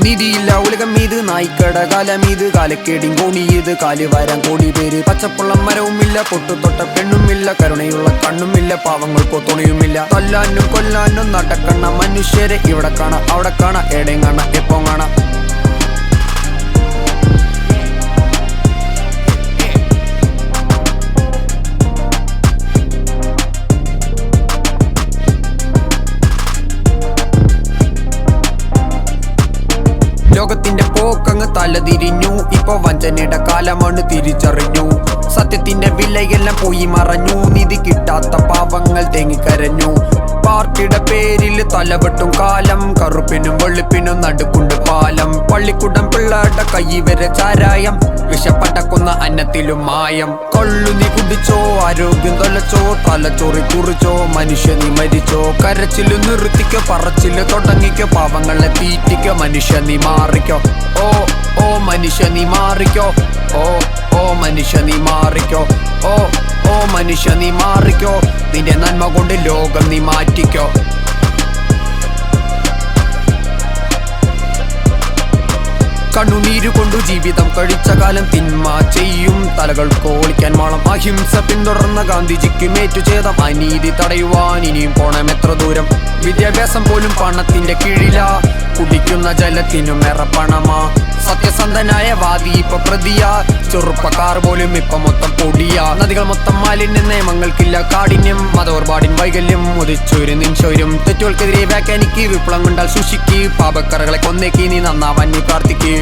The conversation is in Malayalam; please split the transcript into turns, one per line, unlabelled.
നീതിയില്ല ഉലകം മീത് നായിക്കട കാലമീത് കാലക്കേടിൻ കോണിയത് കാല് വരാൻ കോടി പേര് പച്ചപ്പുള്ളം മരവുമില്ല പൊട്ടുതൊട്ട പെണ്ണുമില്ല കരുണയുള്ള കണ്ണുമില്ല പാവങ്ങൾക്കോ തുണയുമില്ല കൊല്ലാനും കൊല്ലാനും നടക്കണ മനുഷ്യരെ ഇവിടെ കാണാം അവിടെ കാണാം എടയും കാണാം എപ്പോ കാണാം ലോകത്തിന്റെ പോക്കങ്ങ് തലതിരിഞ്ഞു ഇപ്പൊ വഞ്ചനയുടെ കാലമാണ് തിരിച്ചറിഞ്ഞു സത്യത്തിന്റെ വിലയെല്ലാം പോയി മറഞ്ഞു നീതി കിട്ടാത്ത പാവങ്ങൾ തേങ്ങിക്കരഞ്ഞു പാർട്ടിയുടെ പേരിൽ തലവെട്ടും കാലം കറുപ്പിനും വെളുപ്പിനും നടുക്കുണ്ട് പാലം പള്ളിക്കുടം പിള്ളേരുടെ കൈ വരെ ചാരായം വിഷപ്പടക്കുന്ന അന്നത്തിലും മായം കൊള്ളു നീ കുടിച്ചോ ആരോഗ്യം തൊലച്ചോ തലച്ചോറി കുറിച്ചോ മനുഷ്യ നീ മരിച്ചോ കരച്ചില് നിർത്തിക്കോ പറച്ചില് തുടങ്ങിക്കോ പാവങ്ങളെ തീറ്റിക്കോ മനുഷ്യ നീ മാറിക്കോ ഓ ഓ മനുഷ്യ നീ മാറിക്കോ ഓ ഓ മനുഷ്യ നീ മാറിക്കോ ഓ ഓ മനുഷ്യ നീ മാറിക്കോ നിന്റെ നന്മ കൊണ്ട് ലോകം നീ മാറ്റിക്കോ കണ്ണുനീരു കൊണ്ടു ജീവിതം കഴിച്ച കാലം തിന്മ ചെയ്യും തലകൾ കോളിക്കാൻ മാളം അഹിംസ പിന്തുടർന്ന ഗാന്ധിജിക്കും ഏറ്റുചേതം അനീതി തടയുവാൻ ഇനിയും പോണം എത്ര ദൂരം വിദ്യാഭ്യാസം പോലും പണത്തിന്റെ കീഴില കുടിക്കുന്ന ജലത്തിനും ഏറെ പണമാ സത്യസന്ധനായ വാദി ഇപ്പൊ പ്രതിയാ ചെറുപ്പക്കാർ പോലും ഇപ്പൊ മൊത്തം പൊടിയാ നദികൾ മൊത്തം മാലിന്യ നിയമങ്ങൾക്കില്ല കാഠിന്യം മതോർപാടിൻ വൈകല്യം ഉദിച്ചൊരു നിമിഷവരും തെറ്റുകൾക്കെതിരെ വ്യാഖ്യാനിക്ക് വിപ്ലവം കൊണ്ടാൽ സൂക്ഷിക്ക് പാപക്കറകളെ കൊന്നേക്ക് നീ നന്നാവാൻ നീ പ്രാർത്ഥിക്ക്